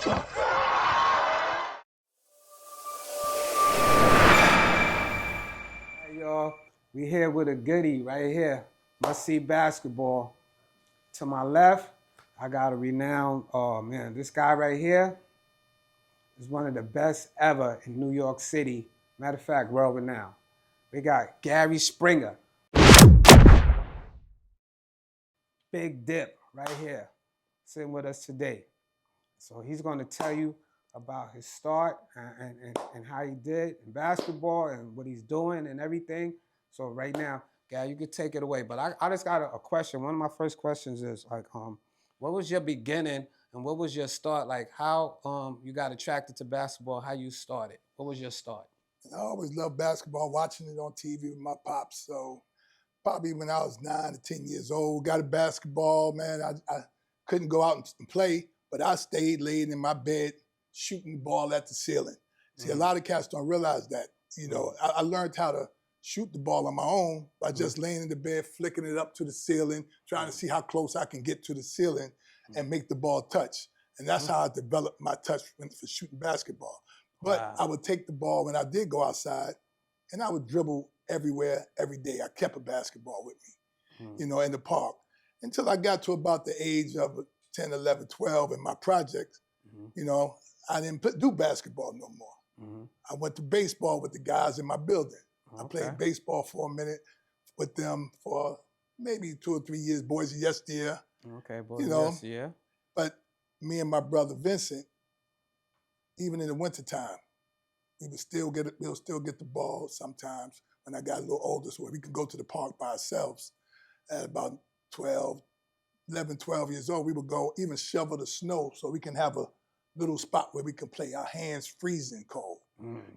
Hey y'all, we here with a goodie right here. Must see basketball. To my left, I got a renowned, oh man, this guy right here is one of the best ever in New York City. Matter of fact, world renowned. We got Gary Springer. Big Dip right here, sitting with us today. So he's going to tell you about his start and how he did in basketball and what he's doing and everything. So right now, Gary, you could take it away. But I just got a question. One of my first questions is like, what was your beginning and what was your start? Like how you got attracted to basketball, how you started. What was your start? I always loved basketball, watching it on TV with my pops. So probably when I was 9 to 10 years old, got a basketball, man. I couldn't go out and play, but I stayed laid in my bed shooting the ball at the ceiling. See, a lot of cats don't realize that. You know, I learned how to shoot the ball on my own by just laying in the bed, flicking it up to the ceiling, trying to see how close I can get to the ceiling and make the ball touch. And that's how I developed my touch for shooting basketball. But I would take the ball when I did go outside, and I would dribble everywhere, every day. I kept a basketball with me, you know, in the park. Until I got to about the age of 10, 11, 12 in my projects, you know, I didn't do basketball no more. I went to baseball with the guys in my building. I played baseball for a minute with them for maybe 2 or 3 years, boys of yesteryear. Okay, boys you know, of yesteryear. But me and my brother Vincent, even in the wintertime, we'll still get the ball sometimes when I got a little older, so we could go to the park by ourselves. At about 11, 12 years old, we would go even shovel the snow so we can have a little spot where we can play. Our hands freezing cold.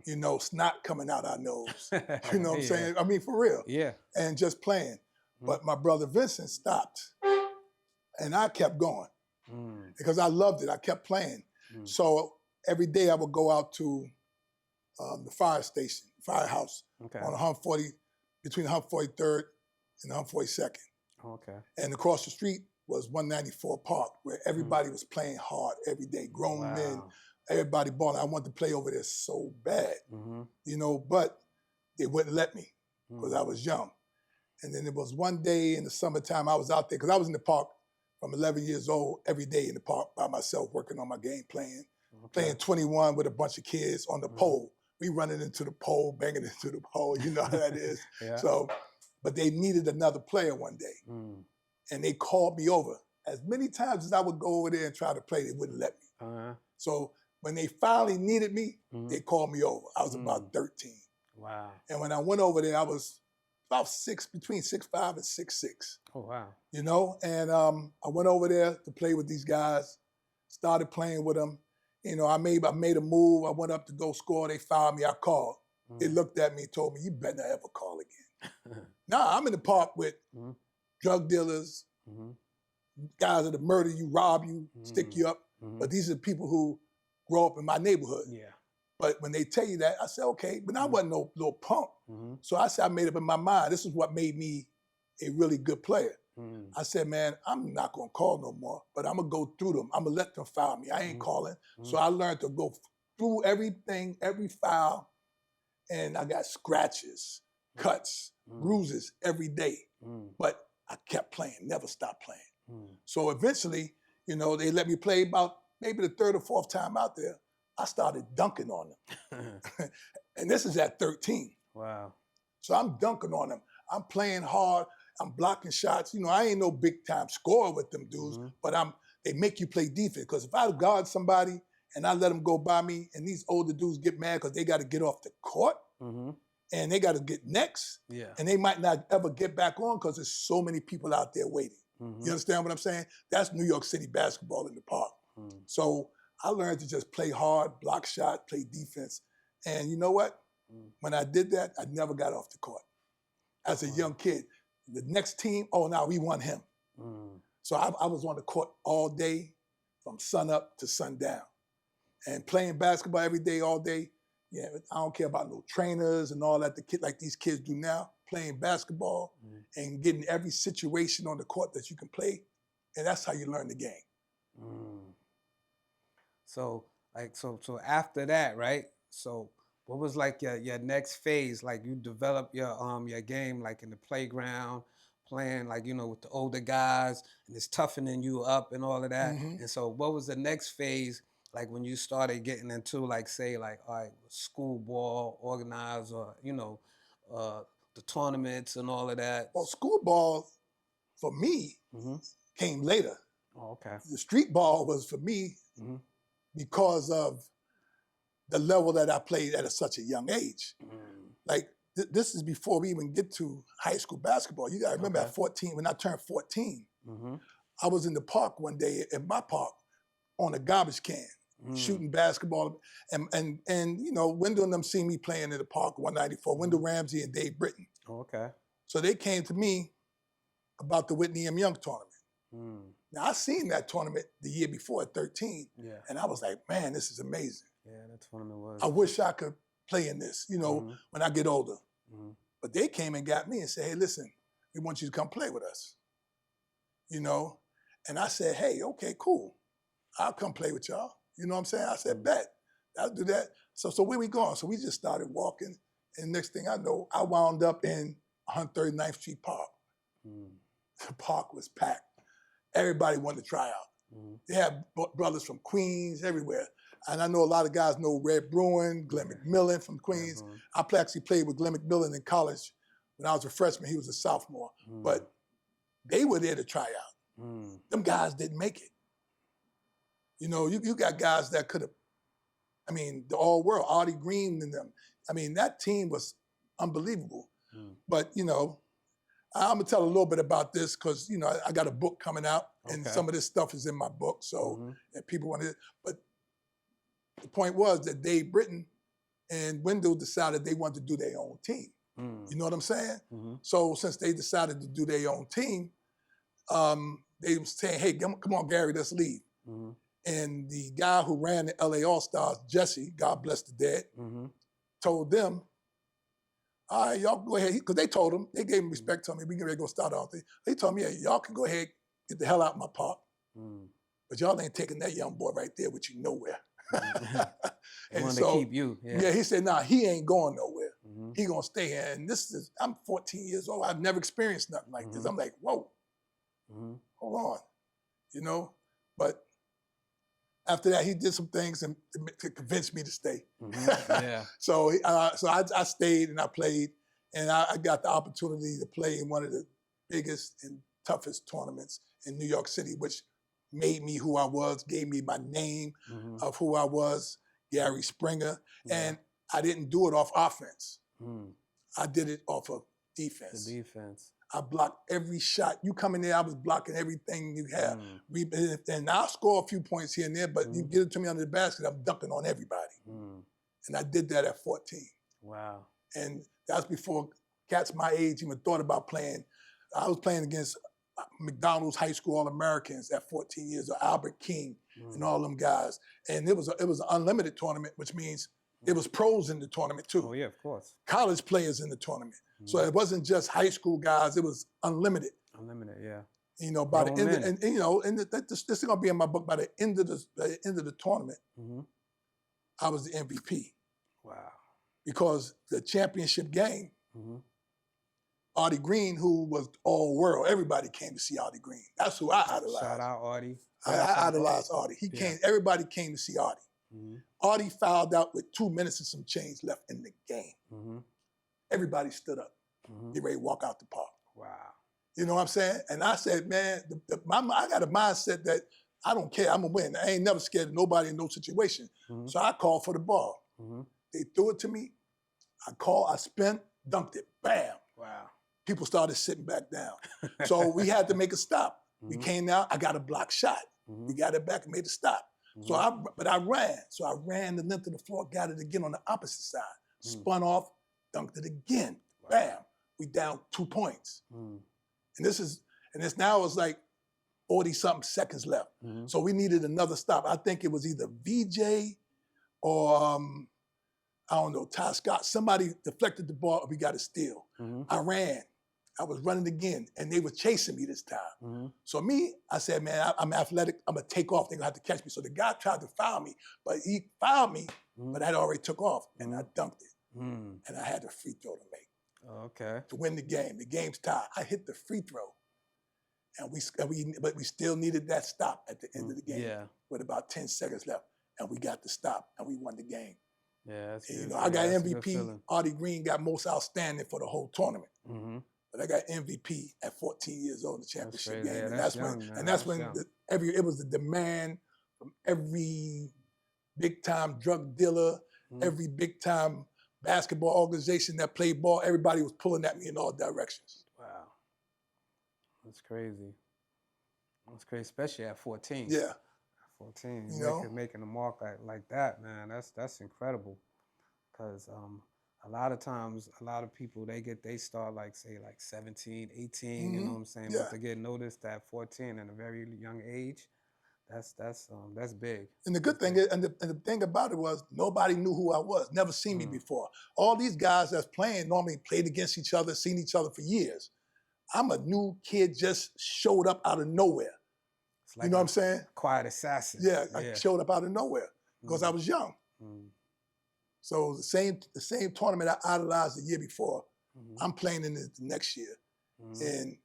You know, snot coming out our nose. You know what I'm saying? I mean, for real. Yeah. And just playing. But my brother Vincent stopped. And I kept going. Because I loved it. I kept playing. So every day I would go out to the fire station, firehouse, on between 143rd and 142nd. Okay. And across the street was 194 Park, where everybody was playing hard every day. Grown men, everybody balling. I wanted to play over there so bad, you know, but they wouldn't let me because I was young. And then there was one day in the summertime I was out there, because I was in the park from 11 years old, every day in the park by myself, working on my game, playing 21 with a bunch of kids on the pole. We running into the pole, banging into the pole, you know how that is. So, but they needed another player one day. And they called me over. As many times as I would go over there and try to play, they wouldn't let me. So when they finally needed me, they called me over. I was about 13. Wow. And when I went over there, I was about between 6'5" and 6'6". Oh, wow. You know, and I went over there to play with these guys, started playing with them. You know, I made a move. I went up to go score. They fouled me. I called. They looked at me and told me, "You better not ever call again." Nah, I'm in the park with drug dealers, guys that'll murder you, rob you, stick you up. But these are people who grow up in my neighborhood. Yeah. But when they tell you that, I said, okay. But I wasn't no little punk. So I said, I made up in my mind, this is what made me a really good player. I said, man, I'm not going to call no more, but I'm going to go through them. I'm going to let them foul me. I ain't calling. So I learned to go through everything, every foul, and I got scratches, cuts, bruises every day. But I kept playing, never stopped playing. So eventually, you know, they let me play about maybe the 3rd or 4th time out there. I started dunking on them. And this is at 13. Wow. So I'm dunking on them. I'm playing hard. I'm blocking shots. You know, I ain't no big time scorer with them dudes, but they make you play defense. Because if I guard somebody and I let them go by me, and these older dudes get mad because they got to get off the court and they got to get next, and they might not ever get back on because there's so many people out there waiting. You understand what I'm saying? That's New York City basketball in the park. So I learned to just play hard, block shots, play defense. And you know what? When I did that, I never got off the court. As a young kid, the next team, oh, now we won him. So I was on the court all day from sun up to sundown. And playing basketball every day, all day. Yeah, I don't care about no trainers and all that, like these kids do now. Playing basketball and getting every situation on the court that you can play. And that's how you learn the game. So so after that, right? So what was like your next phase? Like you develop your game like in the playground, playing like with the older guys and it's toughening you up and all of that. Hmm. And so what was the next phase like when you started getting into like say like all right, school ball organized or uh the tournaments and all of that? Well, school ball for me Mm-hmm. came later. Oh, okay. The street ball was for me Mm-hmm. because of the level that I played at such a young age. Mm. Like this is before we even get to high school basketball. You gotta remember Okay. at 14, when I turned 14, Mm-hmm. I was in the park one day in my park on a garbage can, shooting basketball. And Wendell and them seen me playing in the park 194, Wendell Ramsey and Dave Britton. Oh, okay. So they came to me about the Whitney M. Young tournament. Mm. Now I seen that tournament the year before at 13, Yeah. and I was like, man, this is amazing. Yeah, that tournament was. I wish I could play in this, when I get older. Mm-hmm. But they came and got me and said, hey, listen, we want you to come play with us. And I said, hey, okay, cool. I'll come play with y'all. You know what I'm saying? I said, bet. I'll do that. So where we going? So we just started walking. And next thing I know, I wound up in 139th Street Park. Mm. The park was packed. Everybody wanted to try out. Mm-hmm. They had brothers from Queens, everywhere. And I know a lot of guys know Red Bruin, Glenn McMillan from Queens. I actually played with Glenn McMillan in college. When I was a freshman, he was a sophomore. Mm. But they were there to try out. Mm. Them guys didn't make it. You got guys that could have, the all world, Artie Green and them. That team was unbelievable. Mm. But, I'm gonna tell a little bit about this because, I got a book coming out and some of this stuff is in my book. So if people want to, but the point was that Dave Britton and Wendell decided they wanted to do their own team. Mm. You know what I'm saying? Mm-hmm. So since they decided to do their own team, they were saying, hey, come on, Gary, let's leave. Mm-hmm. And the guy who ran the LA All-Stars, Jesse, God bless the dead, told them, all right, y'all go ahead. Because they told him, they gave him respect, told me, we can ready to go start all thing. They told me, yeah, y'all can go ahead, get the hell out of my park. Mm. But y'all ain't taking that young boy right there with you nowhere. They and wanted so, to keep you. Yeah, he said, nah, he ain't going nowhere. Mm-hmm. He gonna stay here. And I'm 14 years old. I've never experienced nothing like this. I'm like, whoa, hold on, But after that, he did some things and to convince me to stay. Yeah. So I stayed and I played, and I got the opportunity to play in one of the biggest and toughest tournaments in New York City, which made me who I was, gave me my name of who I was, Gary Springer. Yeah. And I didn't do it off offense. Mm. I did it off of defense. The defense. I blocked every shot. You come in there, I was blocking everything you have. And I'll score a few points here and there, but you get it to me under the basket, I'm dunking on everybody. And I did that at 14. Wow. And that's before cats my age even thought about playing. I was playing against McDonald's High School All-Americans at 14 years old, Albert King and all them guys. And it was an unlimited tournament, which means it was pros in the tournament too. Oh yeah, of course. College players in the tournament. So it wasn't just high school guys, it was unlimited. Unlimited, yeah. By the end, this is gonna be in my book. By the end of the tournament, I was the MVP. Wow. Because the championship game, Artie Green, who was all world, everybody came to see Artie Green. That's who I idolized. Shout out Artie. I idolized Artie. He came. Everybody came to see Artie. Artie fouled out with 2 minutes and some change left in the game. Everybody stood up, get ready to walk out the park. Wow. You know what I'm saying? And I said, man, I got a mindset that I don't care, I'm gonna win. I ain't never scared of nobody in no situation. So I called for the ball. They threw it to me. I spun, dunked it, bam. Wow. People started sitting back down. So we had to make a stop. We came out, I got a block shot. We got it back and made a stop. But I ran. So I ran the length of the floor, got it again on the opposite side. Spun off, dunked it again. Wow. Bam. We down 2 points. And this now is like 40-something seconds left. So we needed another stop. I think it was either VJ or I don't know, Ty Scott. Somebody deflected the ball, we got a steal. I ran. I was running again, and they were chasing me this time. Mm-hmm. So me, I said, man, I'm athletic. I'm gonna take off. They're gonna have to catch me. So the guy tried to foul me, but he fouled me, Mm-hmm. but I had already took off, and I dunked it, Mm-hmm. and I had a free throw to make Okay. to win the game. The game's tied. I hit the free throw, but we still needed that stop at the end of the game. Yeah. With about 10 seconds left, and we got the stop, and we won the game. Yeah, that's And, good. you know, I got that's a good MVP. feeling. Artie Green got most outstanding for the whole tournament. Mm-hmm. But I got MVP at 14 years old in the championship crazy. game, Yeah, and that's that's when, young, man. and that's That's when young. it was the demand from every big time drug dealer, Mhm. every big time basketball organization that played ball. Everybody was pulling at me in all directions. Wow. That's crazy. That's crazy, especially at 14. Yeah, At 14, You know? making a mark like that, man. That's incredible. Because a lot of times, a lot of people they start like 17, 18. You know what I'm saying? Yeah. But to get noticed at 14 at a very young age, that's big. and the good thing is, and the thing about it was nobody knew who I was. Never seen me before. All these guys that's playing normally played against each other, seen each other for years. I'm a new kid, just showed up out of nowhere. It's like You know what I'm saying? quiet assassin. Yeah, I showed up out of nowhere because I was young. Mm. So the same tournament I idolized the year before, Mhm. I'm playing in it the next year Mhm. and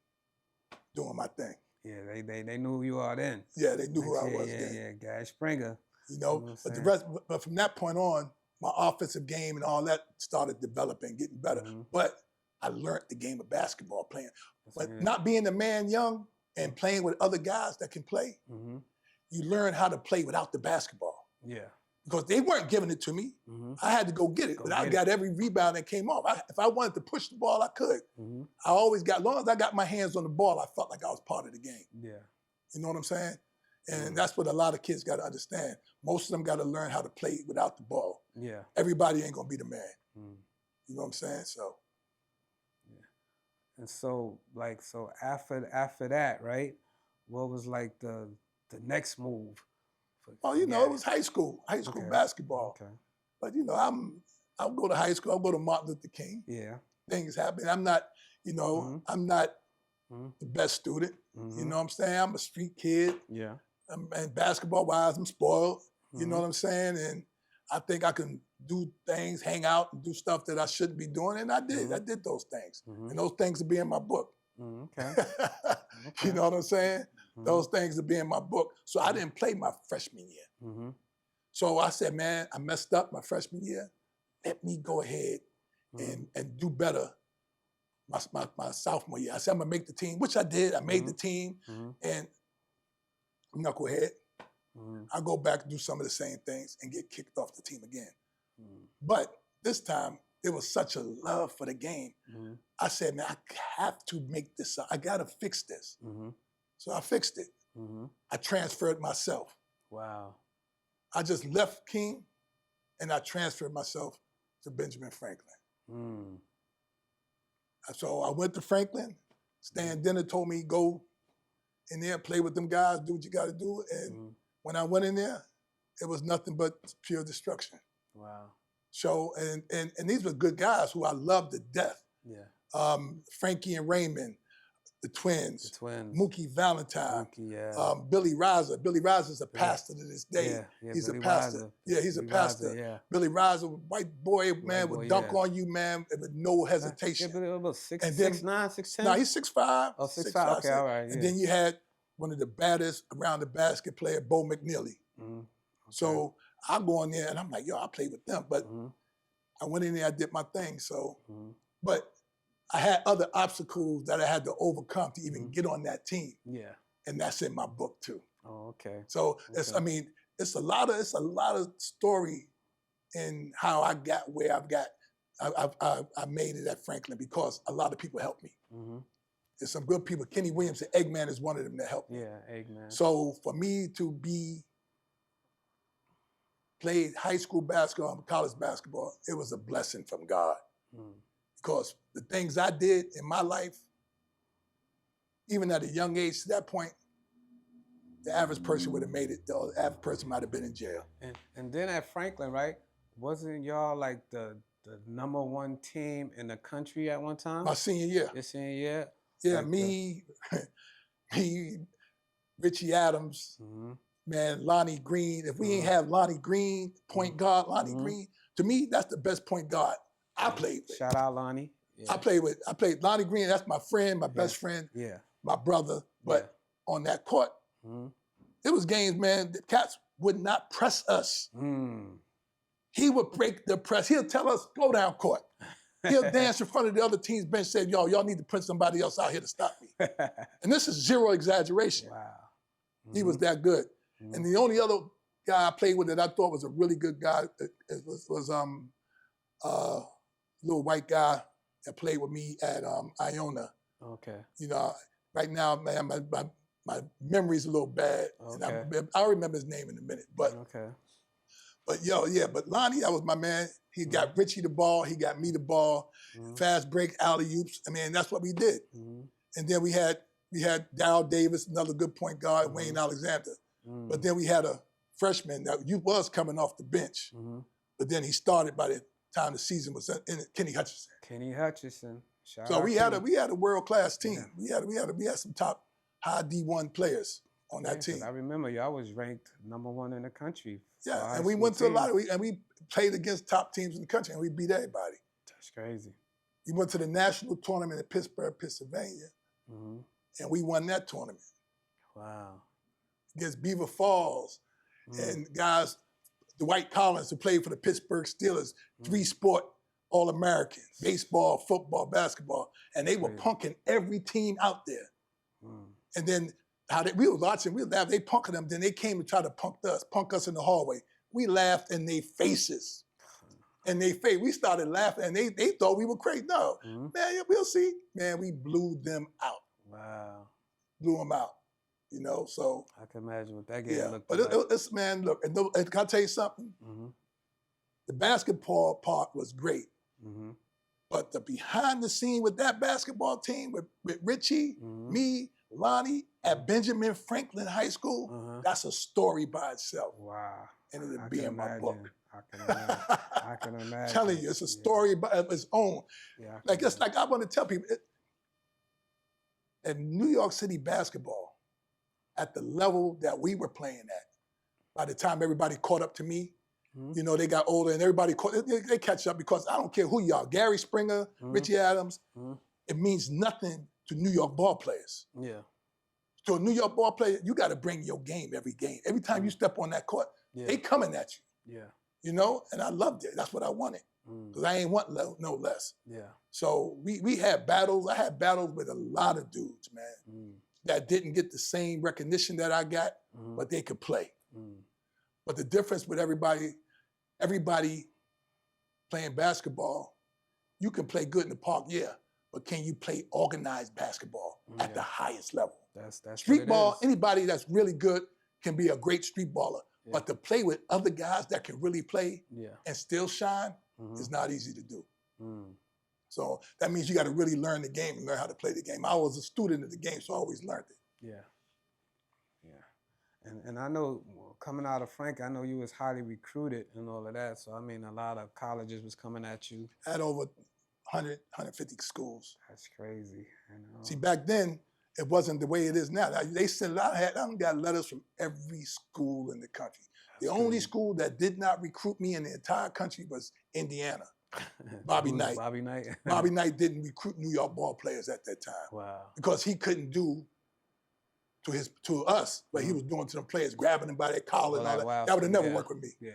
doing my thing. Yeah, they knew who you are then. Yeah, they knew who I Yeah, was yeah, then. yeah, Gash Springer. You know, what I'm but saying? but from that point on, my offensive game and all that started developing, getting better. Mhm. But I learned the game of basketball playing. But good. not being a man young and playing with other guys that can play, Mhm. you learn how to play without the basketball. Yeah. Because they weren't giving it to me. Mhm. I had to go get it. Go But I get got every rebound that came off. If I wanted to push the ball, I could. Mhm. I always got, as long as I got my hands on the ball, I felt like I was part of the game. Yeah. You know what I'm saying? And Mhm. that's what a lot of kids got to understand. Most of them got to learn how to play without the ball. Yeah. Everybody ain't going to be the man. Mm. You know what I'm saying? So, And so after that, right? What was like the next move? well, you know, it was high school Okay. basketball. Okay. But, you know, I'll go to high school. I'll go to Martin Luther King. Yeah. Things happen. I'm not, you know, Mhm. I'm not Mhm. the best student. Mhm. You know what I'm saying? I'm a street kid. Yeah. And basketball-wise, I'm spoiled. You know Mhm. what I'm saying? And I think I can do things, hang out, and do stuff that I shouldn't be doing. And I did. Mhm. I did those things. Mhm. And those things will be in my book. Mhm. Okay. You know what I'm saying? Mhm. Those things will be in my book. So I didn't play my freshman year. Mhm. So I said, man, I messed up my freshman year. Let me go ahead Mhm. and do better my sophomore year. I said, I'm going to make the team, which I did. I made the team. Mhm. And I'm not going to go ahead. Mhm. I'll go back and do some of the same things and get kicked off the team again. Mhm. But this time, there was such a love for the game. Mhm. I said, man, I have to make this up. I got to fix this. Mhm. So I fixed it. Mhm. I transferred myself. Wow. I just left King and I transferred myself to Benjamin Franklin. Mm. So I went to Franklin. Stan Denner told me, go in there, play with them guys, do what you got to do. And Mhm. when I went in there, it was nothing but pure destruction. Wow. So, and these were good guys who I loved to death. Yeah. Frankie and Raymond, the twins. The twins. Mookie Valentine. Mookie, yeah. Billy Riser. Billy Riser's a pastor to this day. Yeah. He's Billy a pastor. Riser. Yeah, he's a Billy pastor. Riser, yeah. Billy Riser, white boy, man, boy, would dunk yeah. on you, man, with no hesitation. Yeah, but it was And then- 6'9", 6'10"? No, he's 6'5". Oh, 6'5", okay, all right, And yeah. then you had one of the baddest around the basket player, Bo McNeely. Mhm. Okay. So I go in there and I'm like, yo, I played with them. But Mhm. I went in there, I did my thing. So, Mhm. but I had other obstacles that I had to overcome to even Mhm. get on that team. Yeah. And that's in my book too. Oh, okay. So it's, Okay. I mean, it's a lot of story in how I got where I've got. I made it at Franklin because a lot of people helped me. Mhm. There's some good people. Kenny Williams, the Eggman, is one of them that helped me. Yeah, Eggman. So for me to played high school basketball and college basketball, it was a blessing from God. Mm. Because the things I did in my life, even at a young age to that point, the average person would have made it. The average person might have been in jail. And then at Franklin, right? Wasn't y'all like the the #1 team in the country at one time? My senior year. Your senior year? Yeah, Like me, Richie Adams, man, Lonnie Green. If we ain't have Lonnie Green, point guard, Lonnie Green, to me, that's the best point guard I played with. Shout out Lonnie. Yeah. I played Lonnie Green. That's my friend, my best friend, my brother. But on that court, it was games, man. The cats would not press us. He would break the press. He'll tell us, go down court. He'll dance in front of the other team's bench, say, yo, y'all need to put somebody else out here to stop me. And this is zero exaggeration. Wow. He was that good. And the only other guy I played with that I thought was a really good guy was a little white guy that played with me at Iona. Okay. You know, right now, man, my memory's a little bad. Okay. And I'll remember his name in a minute. But but Lonnie, that was my man. He got Richie the ball. He got me the ball. Fast break, alley-oops. I mean, that's what we did. And then we had Darryl Davis, another good point guard, Wayne Alexander. But then we had a freshman that was coming off the bench. But then he started by the time the season was in it, Kenny Hutchinson. Kenny Hutchinson. So we had a world-class team. Yeah. We had some top high D1 players on that team. I remember y'all was ranked #1 in the country. Yeah, and we went to a lot of, and we played against top teams in the country, and we beat everybody. That's crazy. We went to the national tournament in Pittsburgh, Pennsylvania, and we won that tournament. Wow. Against Beaver Falls, and guys, Dwight Collins, who played for the Pittsburgh Steelers, 3-sport All-American, baseball, football, basketball, and they were punking every team out there. And then we were watching, we laughed, they punking them, then they came to try to punk us in the hallway. We laughed in their faces. We started laughing, and they thought we were crazy. No, man, we'll see. Man, we blew them out. Wow. Blew them out, you know, so. I can imagine what that game looked like. But it's, man, look, and can I tell you something? The basketball part was great. But the behind the scene with that basketball team, with Richie, me, Lonnie, at Benjamin Franklin High School, that's a story by itself. Wow. And it'll be in my book. I can imagine. I'm telling you, it's a story of its own. Yeah, it's like I want to tell people, in New York City basketball, at the level that we were playing at, by the time everybody caught up to me, you know, they got older and everybody they catch up, because I don't care who you are, Gary Springer, Richie Adams, it means nothing to New York ball players. Yeah. To a New York ball player, you got to bring your game every game. Every time you step on that court, they coming at you. Yeah. You know, and I loved it. That's what I wanted, because I ain't want no less. Yeah. So we had battles. I had battles with a lot of dudes, man, that didn't get the same recognition that I got, but they could play. But the difference with everybody playing basketball, you can play good in the park, but can you play organized basketball at the highest level? That's street ball. Anybody that's really good can be a great street baller, but to play with other guys that can really play and still shine is not easy to do. So that means you got to really learn the game and learn how to play the game. I was a student of the game, so I always learned it. Yeah. And I know, coming out of Frank, I know you was highly recruited and all of that. So, I mean, a lot of colleges was coming at you. I had over 100, 150 schools. That's crazy. See, back then, it wasn't the way it is now. They sent I got letters from every school in the country. The only school that did not recruit me in the entire country was Indiana. Bobby Knight. Bobby Knight. Bobby Knight didn't recruit New York ball players at that time. Wow. Because he couldn't do to us what he was doing to them players, grabbing them by their collar and all that. Wow. That would have never worked with me. Yeah.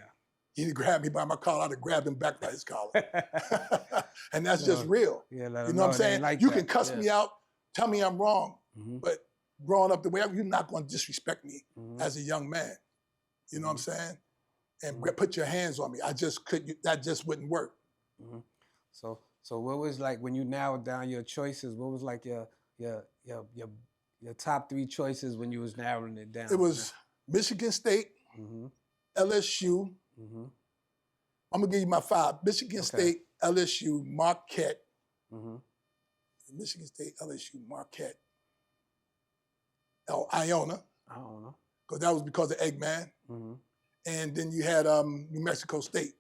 He'd grab me by my collar, I'd have grabbed him back by his collar. And that's just real. Yeah, you know what I'm saying? Like you can cuss me out, tell me I'm wrong, but growing up the way you're not going to disrespect me as a young man. You know what I'm saying? And put your hands on me. I just couldn't. That just wouldn't work. So what was, like, when you narrowed down your choices? What was like your top 3 choices when you was narrowing it down? It was Michigan State, LSU. I'm gonna give you my 5: Michigan State, LSU, Marquette. Michigan State, LSU, Marquette. Oh, Iona. Because that was because of Eggman. And then you had New Mexico State.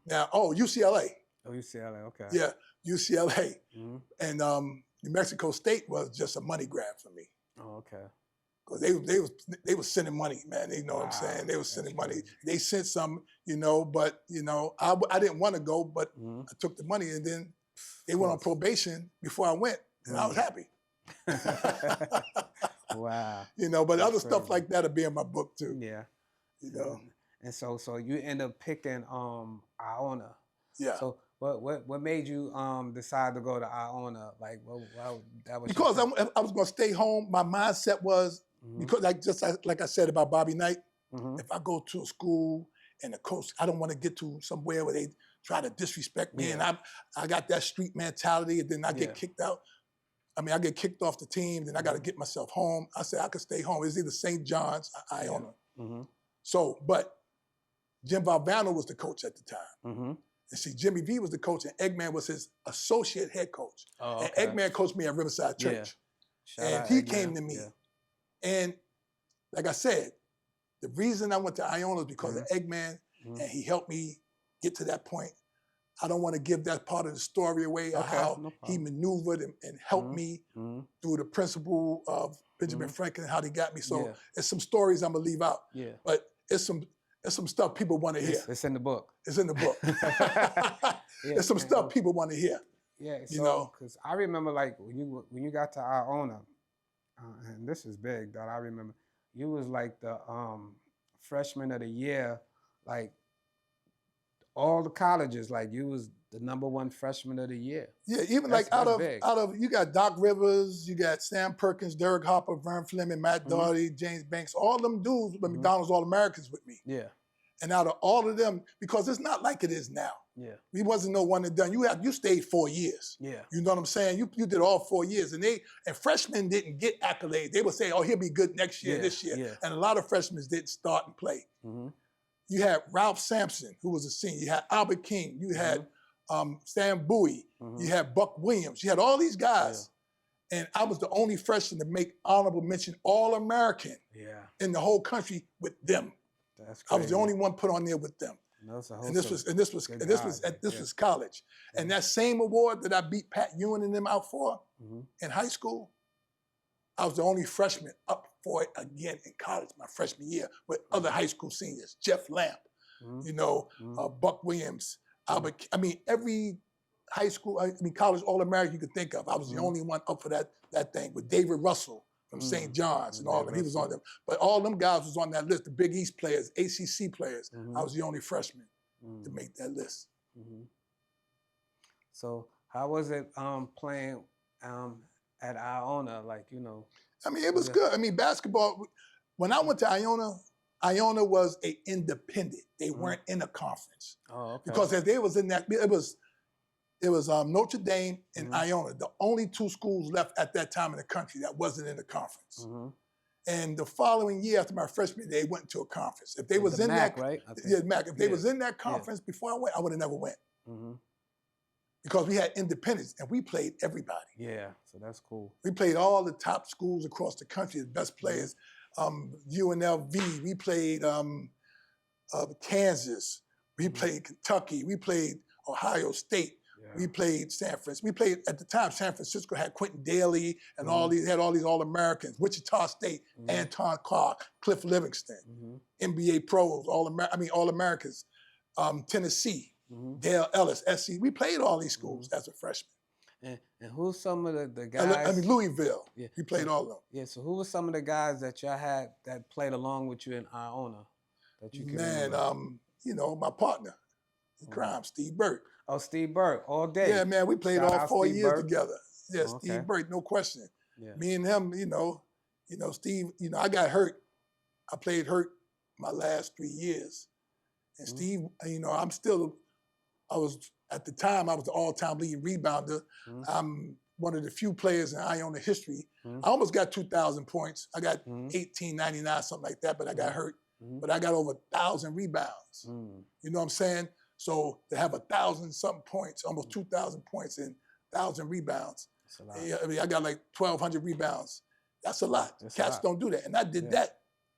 Now, UCLA. Oh, UCLA. Okay. Yeah, UCLA. Mm-hmm. And New Mexico State was just a money grab for me. Oh, okay. Because they was sending money, man. They know what I'm saying. They was sending money. Crazy. They sent some, but I didn't want to go, but Mm-hmm. I took the money, and then they went on probation before I went, and I was happy. Wow. But That's other stuff crazy. like that'll be in my book too. Yeah. You And so you end up picking Iona. Yeah. So what made you decide to go to Iona? Like that was Because I was gonna stay home. My mindset was because like I said about Bobby Knight, if I go to a school and the coach, I don't want to get to somewhere where they try to disrespect me, and I got that street mentality, and then I get kicked out. I mean, I get kicked off the team, then I got to get myself home. I said I could stay home. It's either St. John's, Iona. Mm-hmm. So, but Jim Valvano was the coach at the time. Mm-hmm. And see, Jimmy V was the coach, and Eggman was his associate head coach. Oh, okay. And Eggman coached me at Riverside Church. And he came to me. And like I said, the reason I went to Iona is because of Eggman, and he helped me get to that point. I don't want to give that part of the story away of how he maneuvered and helped me through the principle of Benjamin Franklin, how they got me. So it's some stories I'm gonna leave out. Yeah. But it's some stuff people want to hear. It's in the book. It's in the book. It's some stuff people want to hear. Yeah, because I remember like when you got to Iona, and this is big that I remember, you was like the freshman of the year, like all the colleges, like you was the #1 freshman of the year. Yeah, even like out of you got Doc Rivers, you got Sam Perkins, Derek Harper, Vern Fleming, Matt Doherty, James Banks, all them dudes were McDonald's All-Americans with me. Yeah. And out of all of them, because it's not like it is now. Yeah. We wasn't no one and done. You stayed 4 years. Yeah. You know what I'm saying? You did all 4 years. And freshmen didn't get accolades. They would say, oh, he'll be good next year, this year. Yeah. And a lot of freshmen didn't start and play. Mm-hmm. You had Ralph Sampson, who was a senior. You had Albert King. You had Stan Bowie. You had Buck Williams. You had all these guys. Yeah. And I was the only freshman to make honorable mention All-American in the whole country with them. That's crazy. I was the only one put on there with them. And this was college. Yeah. And that same award that I beat Pat Ewing and them out for in high school, I was the only freshman up for it again in college my freshman year with other high school seniors. Jeff Lamp, Buck Williams, Albert. I mean, every high school, college All-American you could think of. I was the only one up for that thing with David Russell from St. John's and all of them. He was on them. But all them guys was on that list, the Big East players, ACC players. I was the only freshman to make that list. So how was it playing at Iona? Like, I mean, it was good. I mean, basketball, when I went to Iona, Iona was an independent. They weren't in a conference. Oh, okay. Because if they was in that, it was Notre Dame and Iona, the only 2 schools left at that time in the country that wasn't in the conference. And the following year after my freshman, they went to a conference. If they was in MAC, that, right? Yeah, MAC. If they was in that conference before I went, I would have never went. Because we had independence and we played everybody. Yeah, so that's cool. We played all the top schools across the country, the best players. UNLV, we played Kansas, we played Kentucky, we played Ohio State. We played San Francisco. We played at the time. San Francisco had Quentin Daly and all these All-Americans. Wichita State, Anton Clark, Cliff Livingston, NBA pros, All-Americans. Tennessee, Dale Ellis, SC. We played all these schools as a freshman. And who's some of the guys? Louisville. Yeah. We played all of them. Yeah. So who were some of the guys that y'all had that played along with you in Iona that you can remember? My partner in crime, Steve Burke. Oh, Steve Burke, all day. Yeah, man, we played all 4 Steve years Burke. together. Yeah, Steve Burke, no question. Yeah. Me and him, Steve, I got hurt. I played hurt my last 3 years. And Steve, at the time, I was the all-time leading rebounder. I'm one of the few players in Iona history. I almost got 2,000 points. I got 1,899, something like that, but I got hurt. But I got over 1,000 rebounds. You know what I'm saying? So to have 1,000-something points, almost 2,000 points and 1,000 rebounds. That's a lot. I got like 1,200 rebounds. That's a lot. Cats don't do that. And I did that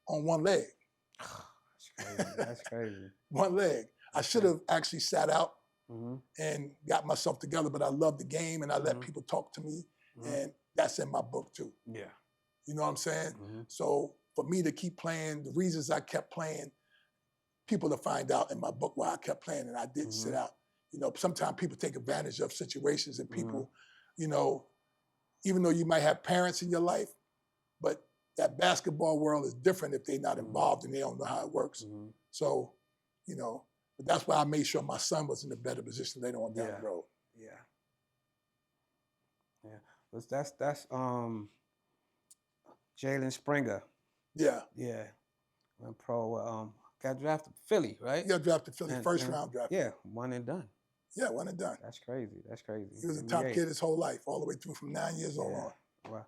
on one leg. That's crazy. That's crazy. One leg. I should have actually sat out and got myself together. But I love the game, and I let people talk to me, and that's in my book too. Yeah. You know what I'm saying? So for me to keep playing, the reasons I kept playing, people to find out in my book why I kept playing and I didn't sit out. You know, sometimes people take advantage of situations and people, you know, even though you might have parents in your life, but that basketball world is different if they're not involved and they don't know how it works. So, you know, but that's why I made sure my son was in a better position later on down the road. Yeah. Yeah. That's Jalen Springer. Yeah. Yeah. Went pro. Got drafted Philly, right? He got drafted Philly, first round draft. Yeah, one and done. Yeah, one and done. That's crazy. That's crazy. He was a top kid his whole life, all the way through from 9 years old on. Wow.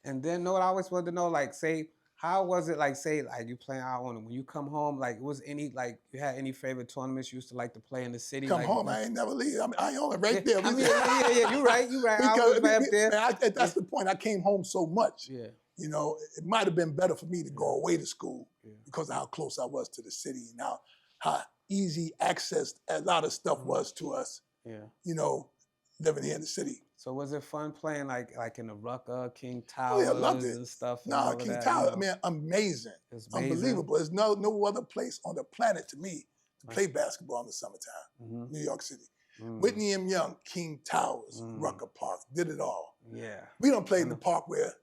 And then, know what I always wanted to know, like, say, how was it, like, say, like, you playing Iona, when you come home, like, was any, like, you had any favorite tournaments you used to like to play in the city? Come like, home, I ain't never leave. I mean, Iona right there. I mean, yeah, you're right. I was up there. Man, that's the point. I came home so much. Yeah. You know, it might have been better for me to go away to school because of how close I was to the city and how easy access a lot of stuff was to us. Yeah. You know, living here in the city. So was it fun playing like in the Rucker, King Towers, Oh yeah, I loved it. and stuff? No, King Towers, I mean, amazing. It's amazing. Unbelievable. There's no other place on the planet to me to play basketball in the summertime. New York City. Whitney M. Young, King Towers, Rucker Park, did it all. Yeah. We don't play in the park where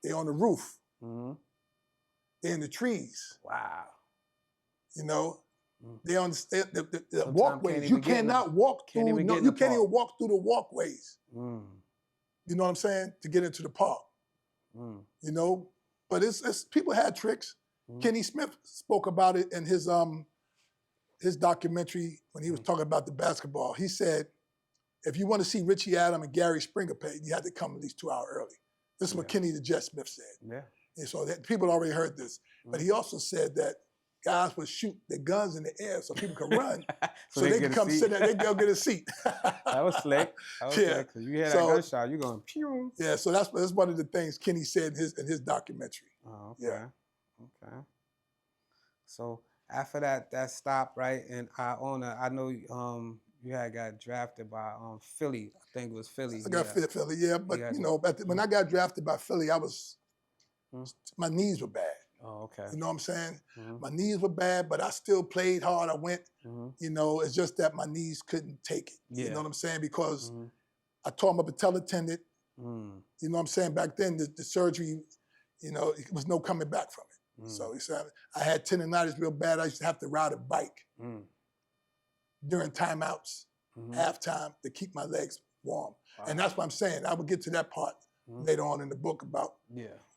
they're on the roof. They're in the trees. Wow. You know, they on the walkways. You cannot walk through. No, you can't even walk through the walkways. You know what I'm saying? To get into the park. You know, but it's people had tricks. Kenny Smith spoke about it in his documentary when he was talking about the basketball. He said, if you want to see Richie Adams and Gary Springer play, you had to come at least 2 hours early. This is what Kenny the Jet Smith said. Yeah. And so people already heard this. But he also said that guys would shoot their guns in the air so people could run. so they could come sit there, they go get a seat. That was slick. That was slick. Cause you hear that gunshot, you're going pew. Yeah, so that's one of the things Kenny said in his documentary. Oh, okay. Yeah. Okay. So after that stop, right, in Iona, I know you had got drafted by Philly. I think it was Philly. I got Philly, yeah. But, you know, when I got drafted by Philly, my knees were bad. Oh, okay. You know what I'm saying? My knees were bad, but I still played hard. I went, you know, it's just that my knees couldn't take it. You know what I'm saying? Because I tore my patella tendon. You know what I'm saying? Back then, the surgery, you know, it was no coming back from it. So he said, I had tendonitis real bad. I used to have to ride a bike during timeouts, halftime, to keep my legs warm. Wow. And that's what I'm saying. I would get to that part later on in the book about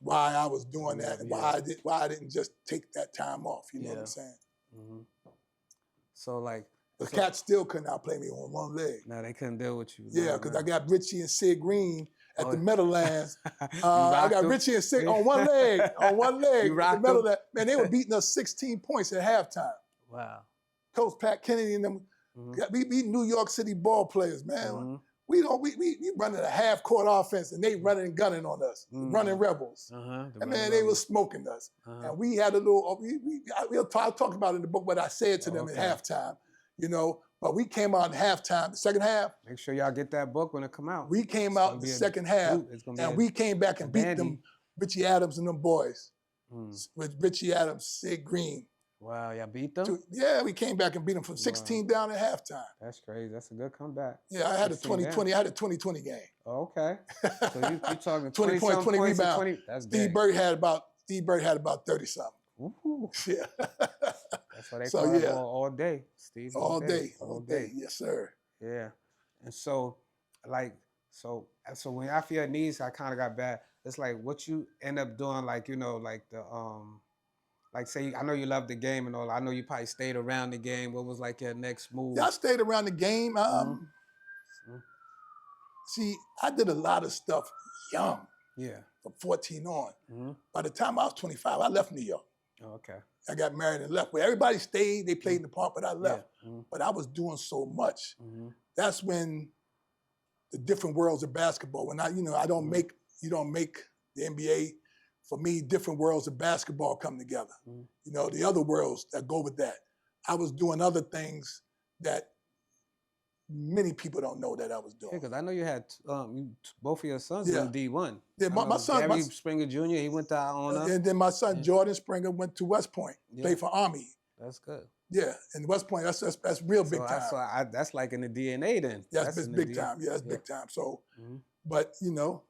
why I was doing that and why I didn't just take that time off. You know what I'm saying? So like the Cats still couldn't outplay me on one leg. No, they couldn't deal with you. Yeah, because I got Richie and Sid Green at the Meadowlands. I got Richie and Sid on one leg. On one leg. You rocked the Meadowlands. Man, they were beating us 16 points at halftime. Wow. Coach Pat Kennedy and them. We beat New York City ball players, man. We running a half-court offense, and they running and gunning on us, running rebels. And man, they was smoking us. And we had a little. I'll talk about it in the book what I said to them at halftime, you know. But we came out in halftime, the second half. Make sure y'all get that book when it come out. We came out in the second half, and we came back and beat them, Richie Adams and them boys, with Richie Adams, Sid Green. Wow, y'all beat them? Yeah, we came back and beat them from 16 down at halftime. That's crazy. That's a good comeback. Yeah, I had a 20-20. I had a 20-20 game. Oh, okay. So you talking 20 points, 20 rebounds. 20, that's Steve Bird had about 30 something. Ooh. Yeah. That's why they call it all day, Steve. All day. Yes, sir. Yeah. And so, like, so when after your knees, I kind of got bad. It's like what you end up doing, like, you know, like the like, say, I know you love the game and all. I know you probably stayed around the game. What was, like, your next move? Yeah, I stayed around the game. See, I did a lot of stuff young. Yeah. From 14 on. By the time I was 25, I left New York. Oh, okay. I got married and left. Where everybody stayed, they played in the park, but I left. But I was doing so much. That's when the different worlds of basketball. When you don't make the NBA. For me, different worlds of basketball come together. You know, the other worlds that go with that. I was doing other things that many people don't know that I was Yeah, doing. because I know you had both of your sons Yeah. in D1. Yeah, I my know son, Gary Springer Jr. He went to Iona. and then my son Yeah. Jordan Springer went to West Point, Yeah. played for Army. That's good. Yeah, and West Point, that's real big time. That's like in the DNA then. That's in the big time. Yeah, that's big time. So, but you know,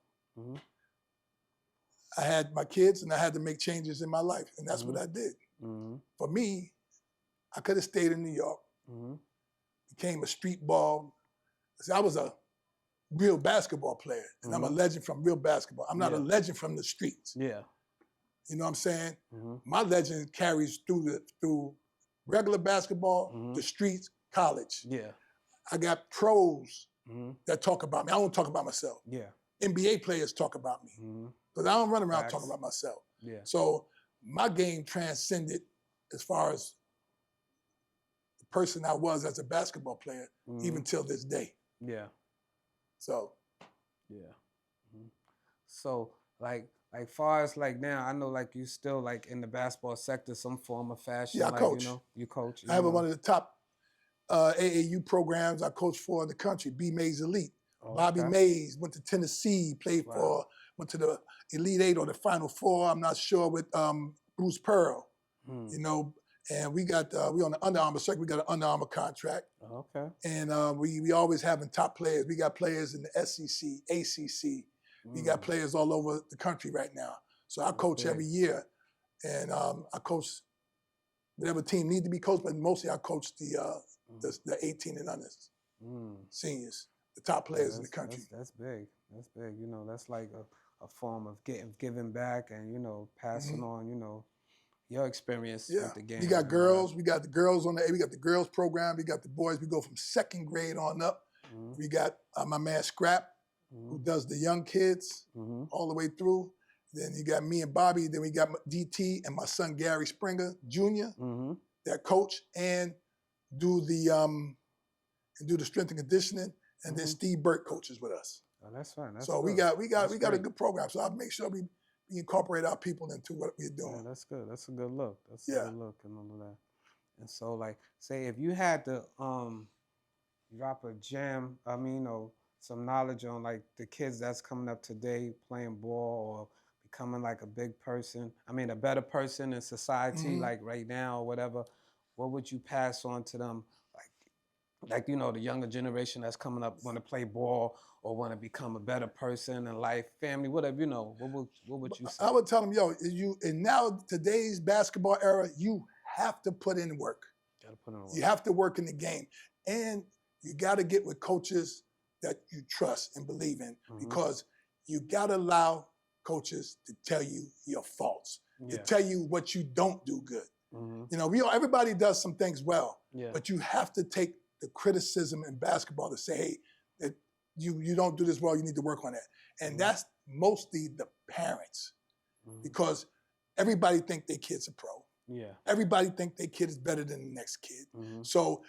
I had my kids and I had to make changes in my life, and that's what I did. For me, I could have stayed in New York, became a street ball. See, I was a real basketball player, and I'm a legend from real basketball. I'm not a legend from the streets. Yeah. You know what I'm saying? My legend carries through regular basketball, the streets, college. Yeah. I got pros that talk about me. I don't talk about myself. Yeah. NBA players talk about me. Because I don't run around talking about myself. Yeah. So my game transcended as far as the person I was as a basketball player, even till this day. Yeah. So. Yeah. So like far as like now, I know like you still like in the basketball sector, some form of fashion. Yeah, I like, coach. You know, you coach. I have one of the top AAU programs I coach for in the country, B. Mays Elite. Oh, Bobby Mays went to Tennessee, went to the Elite Eight or the Final Four, I'm not sure, with Bruce Pearl. You know, and we on the Under Armour circuit, we got an Under Armour contract. Okay. And we always having top players. We got players in the SEC, ACC. We got players all over the country right now. So I coach every year. And I coach whatever team need to be coached, but mostly I coach the 18 and under seniors, the top players in the country. That's big. That's big. You know, that's like a form of giving back and, you know, passing on, you know, your experience with the game. We got girls. We got the girls we got the girls program. We got the boys. We go from second grade on up. We got my man Scrap, who does the young kids all the way through. Then you got me and Bobby. Then we got DT and my son Gary Springer Jr. That coach and do the strength and conditioning. And then Steve Burt coaches with us. Oh, that's fine. That's so good. we got a good program. So I make sure we incorporate our people into what we're doing. Yeah, that's good. That's a good look. That's a good look and all of that. And so, like, say if you had to drop a gem, I mean, you know, some knowledge on like the kids that's coming up today playing ball or becoming like a big person, I mean, a better person in society, like right now or whatever, what would you pass on to them? Like you know, the younger generation that's coming up want to play ball or want to become a better person in life, family, whatever, you know, what would you say? I would tell them, and now today's basketball era, you have to put in work. Gotta put in work. You have to work in the game. And you got to get with coaches that you trust and believe in because you got to allow coaches to tell you your faults, to tell you what you don't do good. You know, everybody does some things well, but you have to take the criticism in basketball to say, hey, that you don't do this well, you need to work on that. And that's mostly the parents because everybody think their kid's a pro. Yeah. Everybody think their kid is better than the next kid. So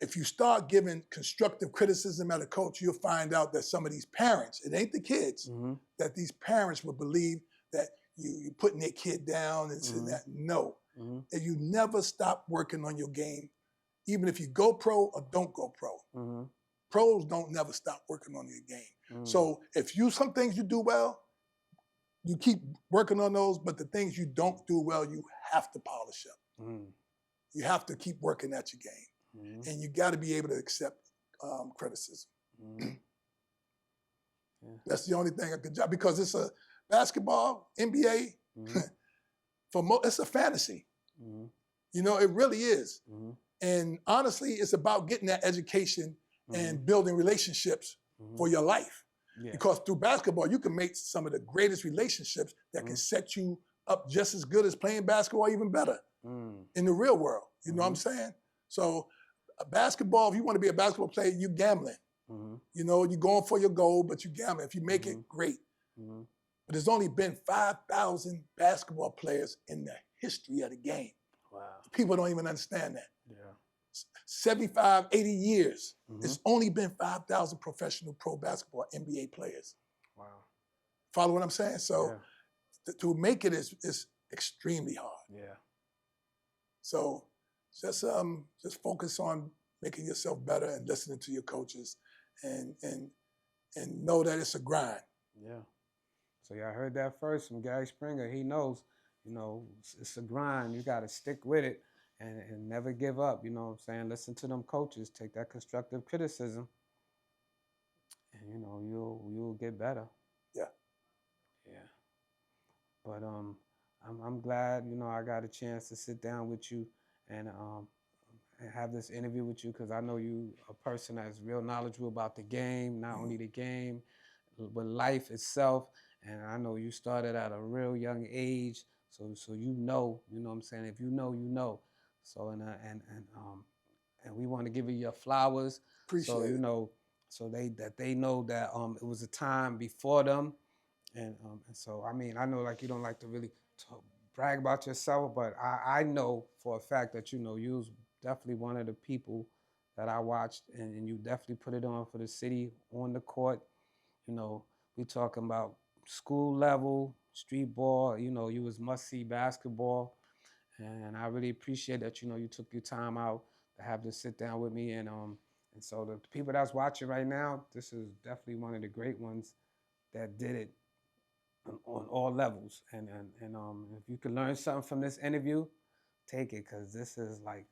if you start giving constructive criticism at a coach, you'll find out that some of these parents, it ain't the kids, that these parents will believe that you're putting their kid down and saying that. No. And you never stop working on your game, even if you go pro or don't go pro. Pros don't never stop working on your game. So if some things you do well, you keep working on those, but the things you don't do well, you have to polish up. You have to keep working at your game. And you got to be able to accept criticism. That's the only thing I could do, because it's a basketball, NBA, it's a fantasy. You know, it really is. And honestly, it's about getting that education and building relationships for your life. Because through basketball, you can make some of the greatest relationships that can set you up just as good as playing basketball, even better in the real world. You know what I'm saying? So basketball, if you want to be a basketball player, you're gambling. You know, you're going for your goal, but you're gambling. If you make it, great. But there's only been 5,000 basketball players in the history of the game. Wow. People don't even understand that. Yeah. 75, 80 years, it's only been 5,000 professional pro basketball NBA players. Wow. Follow what I'm saying? So to make it is extremely hard. Yeah. So just focus on making yourself better and listening to your coaches, and know that it's a grind. Yeah. So y'all heard that first from Gary Springer. He knows, it's a grind. You got to stick with it and never give up. You know what I'm saying? Listen to them coaches. Take that constructive criticism, and you'll get better. Yeah. Yeah. But I'm glad I got a chance to sit down with you and have this interview with you because I know you a person that's real knowledgeable about the game, not only the game, but life itself. And I know you started at a real young age, so you know what I'm saying. If you know, you know. So and we want to give you your flowers. Appreciate So it. so they know that it was a time before them, and so I mean I know like you don't like to really brag about yourself, but I know for a fact that you was definitely one of the people that I watched, and you definitely put it on for the city on the court. We talking about school level, street ball. You was must see basketball, and I really appreciate that. You took your time out to have to sit down with me, and so the people that's watching right now, this is definitely one of the great ones that did it on all levels. And if you can learn something from this interview, take it because this is like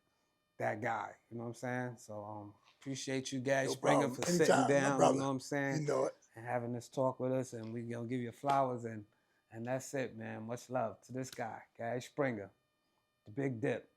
that guy. You know what I'm saying? So appreciate you guys, No Springer, problem. for sitting Anytime, my down. You brother. know what I'm saying? You know it. And having this talk with us, and we gonna give you flowers, and that's it, man. Much love to this guy, Springer, the Big Dip.